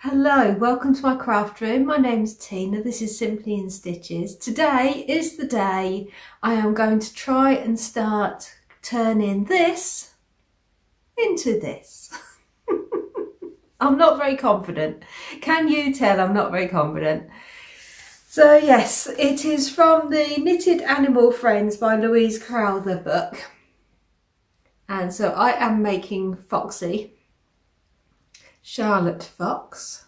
Hello, welcome to my craft room. My name's Tina. This is Simply in Stitches. Today is the day I am going to try and start turning this into this. I'm not very confident. Can you tell I'm not very confident? So yes, it is from the Knitted Animal Friends by Louise Crowther book. And so I am making Foxy. Charlotte Fox,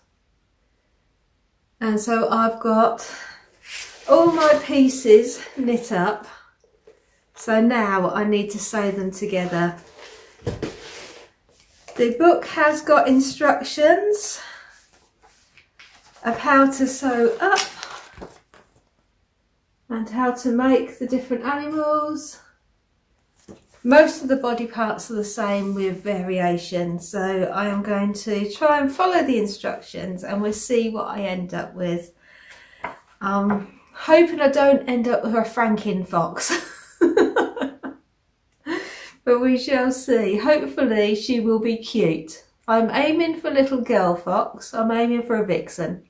and so I've got all my pieces knit up, so now I need to sew them together. The book has got instructions of how to sew up and how to make the different animals. Most of the body parts are the same with variations, so I am going to try and follow the instructions and we'll see what I end up with. I'm hoping I don't end up with a Franken fox, but we shall see. Hopefully she will be cute. I'm aiming for little girl fox, I'm aiming for a vixen,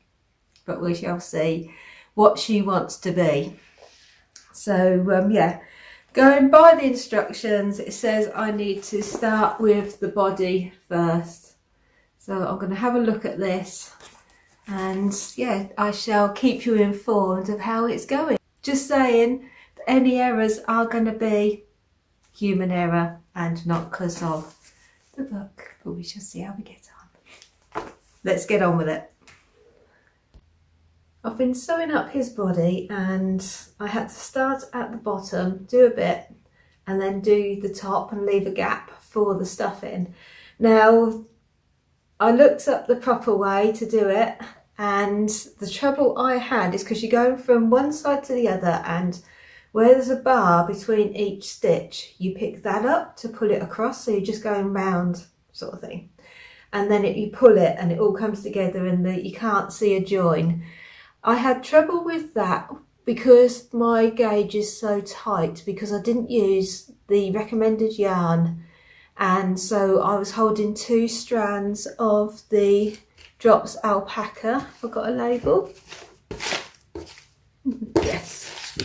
but we shall see what she wants to be. So yeah. Going by the instructions, it says I need to start with the body first. So I'm going to have a look at this and yeah, I shall keep you informed of how it's going. Just saying that any errors are going to be human error and not because of the book, but we shall see how we get on. Let's get on with it. I've been sewing up his body and I had to start at the bottom, do a bit, and then do the top and leave a gap for the stuffing. Now, I looked up the proper way to do it, and the trouble I had is because you're going from one side to the other, and where there's a bar between each stitch, you pick that up to pull it across, so you're just going round sort of thing. And then you pull it and it all comes together and you can't see a join. I had trouble with that because my gauge is so tight because I didn't use the recommended yarn, and so I was holding 2 strands of the Drops Alpaca. I've got a label. Yes.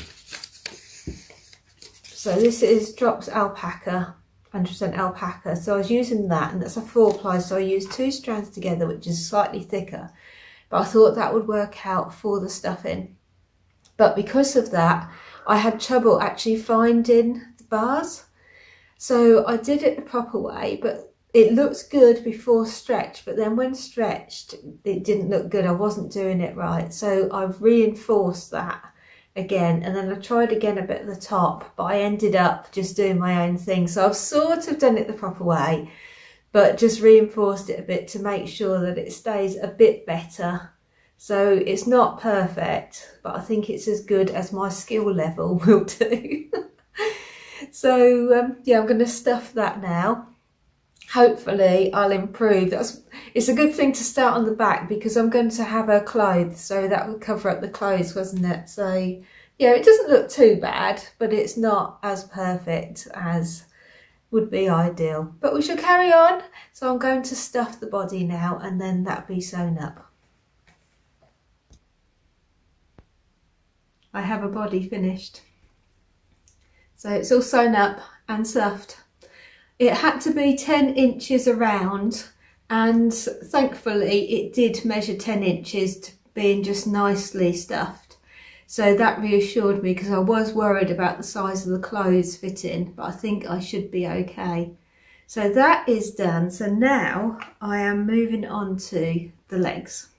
So this is Drops Alpaca, 100% alpaca. So I was using that, and that's a 4-ply, so I used 2 strands together, which is slightly thicker. But I thought that would work out for the stuffing. But because of that, I had trouble actually finding the bars. So I did it the proper way, but it looked good before stretched. But then when stretched, it didn't look good. I wasn't doing it right. So I've reinforced that again. And then I tried again a bit at the top, but I ended up just doing my own thing. So I've sort of done it the proper way, but just reinforced it a bit to make sure that it stays a bit better. So it's not perfect, but I think it's as good as my skill level will do. So yeah, I'm going to stuff that now. Hopefully I'll improve. It's a good thing to start on the back because I'm going to have her clothes, so that would cover up the clothes, wasn't it? So yeah, it doesn't look too bad, but it's not as perfect as would be ideal, but we shall carry on. So I'm going to stuff the body now and then that'll be sewn up. I have a body finished. So it's all sewn up and stuffed. It had to be 10 inches around, and thankfully it did measure 10 inches to being just nicely stuffed. So that reassured me because I was worried about the size of the clothes fitting, but I think I should be okay. So that is done. So now I am moving on to the legs.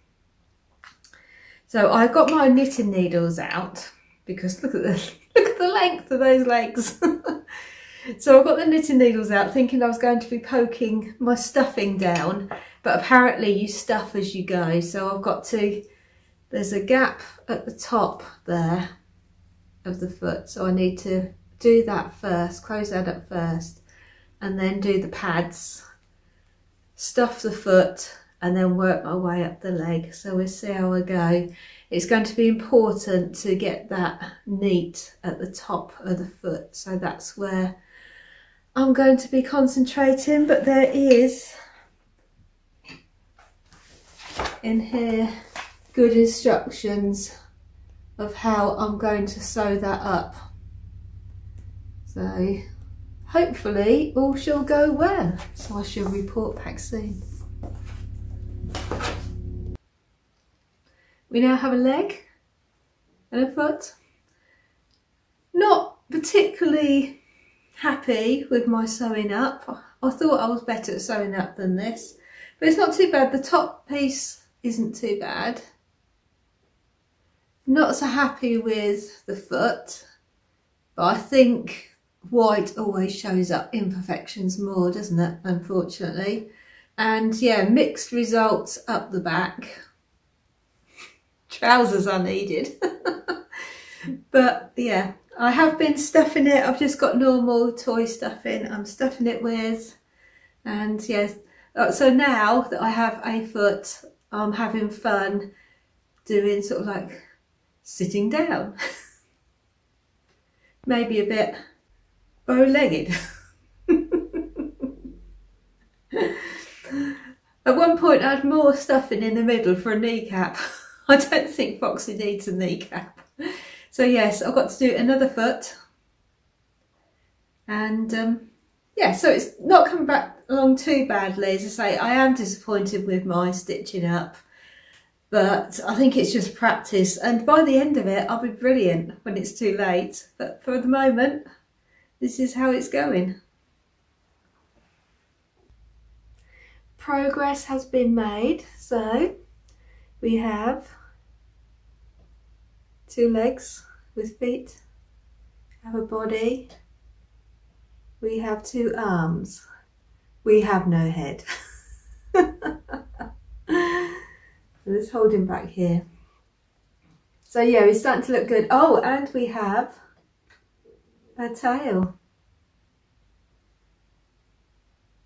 So I got my knitting needles out because look at the length of those legs. So I've got the knitting needles out thinking I was going to be poking my stuffing down, but apparently you stuff as you go. So I've got to, there's a gap at the top there of the foot, so I need to do that first, close that up first, and then do the pads, stuff the foot, and then work my way up the leg. So we'll see how I go. It's going to be important to get that neat at the top of the foot, so that's where I'm going to be concentrating. But there is in here good instructions of how I'm going to sew that up. So hopefully all shall go well. So I shall report back soon. We now have a leg and a foot. Not particularly happy with my sewing up. I thought I was better at sewing up than this, but it's not too bad. The top piece isn't too bad. Not so happy with the foot, but I think white always shows up imperfections more, doesn't it, unfortunately. And yeah, mixed results up the back. Trousers are needed. But yeah, I have been stuffing it. I've just got normal toy stuffing I'm stuffing it with. And yes, so now that I have a foot, I'm having fun doing sort of like sitting down. Maybe a bit bow-legged. At one point I had more stuffing in the middle for a kneecap. I don't think Foxy needs a kneecap. So yes, I've got to do another foot. And yeah, so it's not coming back along too badly. As I say, I am disappointed with my stitching up, but I think it's just practice, and by the end of it I'll be brilliant when it's too late. But for the moment, this is how it's going. Progress has been made. So we have 2 legs with feet, have a body, we have 2 arms, we have no head. Let's hold him back here. So yeah, he's starting to look good. Oh, and we have a tail.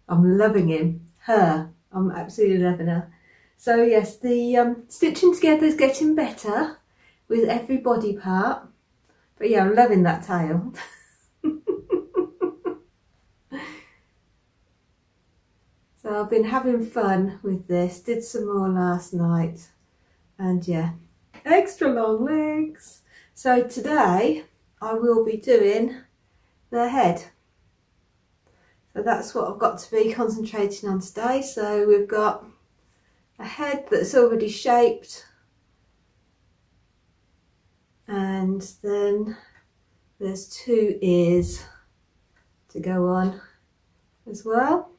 I'm loving him. Her. I'm absolutely loving her. So yes, the stitching together is getting better with every body part. But yeah, I'm loving that tail. So I've been having fun with this, did some more last night, and yeah, extra long legs. So today I will be doing the head. So that's what I've got to be concentrating on today. So we've got a head that's already shaped, and then there's 2 ears to go on as well.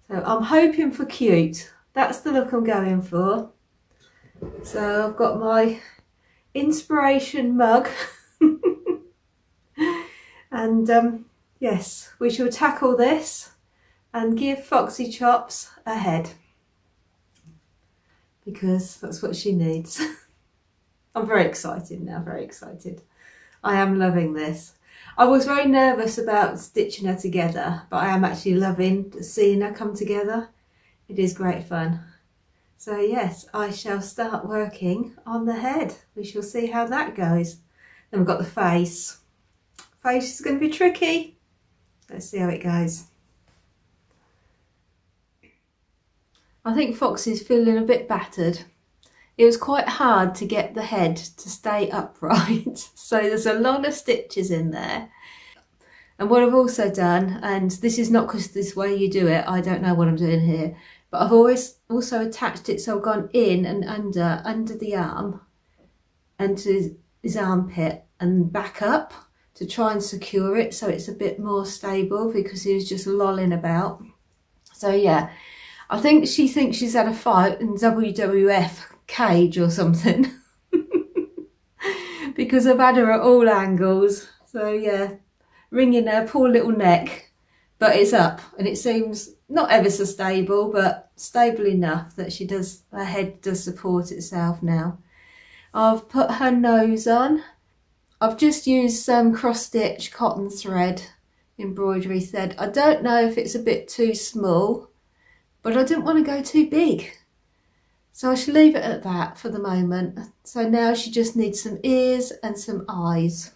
So I'm hoping for cute. That's the look I'm going for. So I've got my inspiration mug. And yes, we shall tackle this and give Foxy Chops a head, because that's what she needs. I'm very excited now, very excited. I am loving this. I was very nervous about stitching her together, but I am actually loving seeing her come together. It is great fun. So yes, I shall start working on the head. We shall see how that goes. Then we've got the face. Face is going to be tricky. Let's see how it goes. I think Foxy's feeling a bit battered. It was quite hard to get the head to stay upright. So there's a lot of stitches in there. And what I've also done, and this is not because this way you do it, I don't know what I'm doing here, but I've always also attached it, so I've gone in and under the arm and to his armpit and back up to try and secure it so it's a bit more stable, because he was just lolling about. So yeah, I think she thinks she's had a fight in WWF cage or something. Because I've had her at all angles. So yeah, wringing her poor little neck, but it's up and it seems not ever so stable, but stable enough that her head does support itself now. I've put her nose on. I've just used some cross-stitch cotton thread, embroidery thread. I don't know if it's a bit too small, but I didn't want to go too big. So I shall leave it at that for the moment. So now she just needs some ears and some eyes.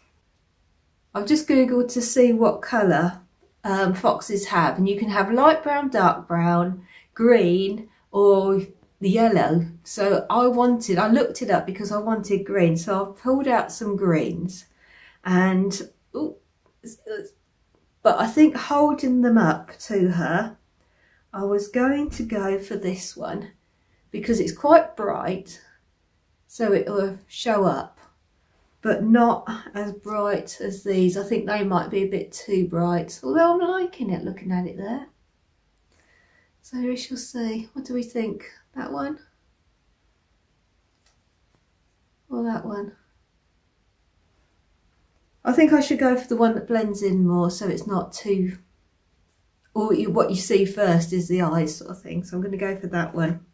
I've just Googled to see what colour foxes have, and you can have light brown, dark brown, green, or the yellow. So I looked it up because I wanted green. So I pulled out some greens and, but I think holding them up to her, I was going to go for this one because it's quite bright, so it will show up, but not as bright as these. I think they might be a bit too bright, although I'm liking it looking at it there. So we shall see. What do we think? That one? Or that one? I think I should go for the one that blends in more, so it's not too, or what you see first is the eyes sort of thing. So I'm going to go for that one.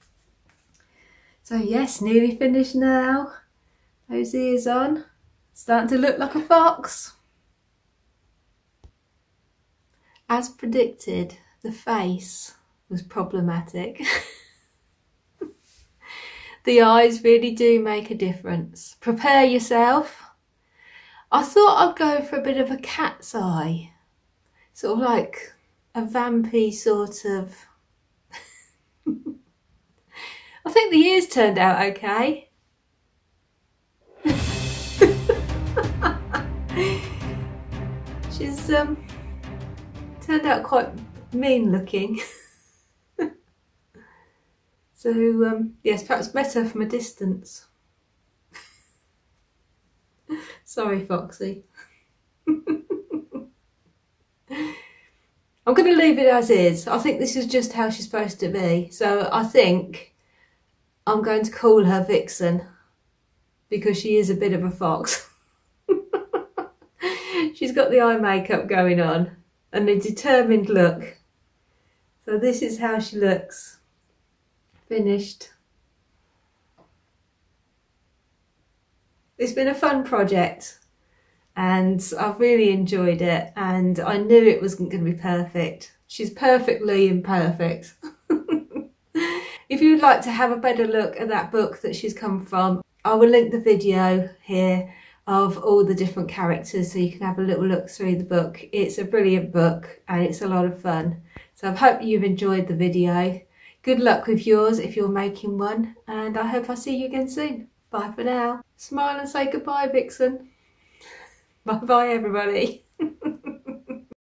So yes, nearly finished now. Those ears on. Starting to look like a fox. As predicted, the face was problematic. The eyes really do make a difference. Prepare yourself. I thought I'd go for a bit of a cat's eye. Sort of like a vampy sort of... I think the ears turned out okay. She's turned out quite mean looking. So yes, perhaps better from a distance. Sorry, Foxy. I'm going to leave it as is. I think this is just how she's supposed to be. So I think I'm going to call her Vixen because she is a bit of a fox. She's got the eye makeup going on and a determined look. So this is how she looks. Finished. It's been a fun project and I've really enjoyed it, and I knew it wasn't going to be perfect. She's perfectly imperfect. If you'd like to have a better look at that book that she's come from, I will link the video here of all the different characters so you can have a little look through the book. It's a brilliant book and it's a lot of fun. So I hope you've enjoyed the video. Good luck with yours if you're making one, and I hope I'll see you again soon. Bye for now. Smile and say goodbye, Vixen. Bye bye, everybody.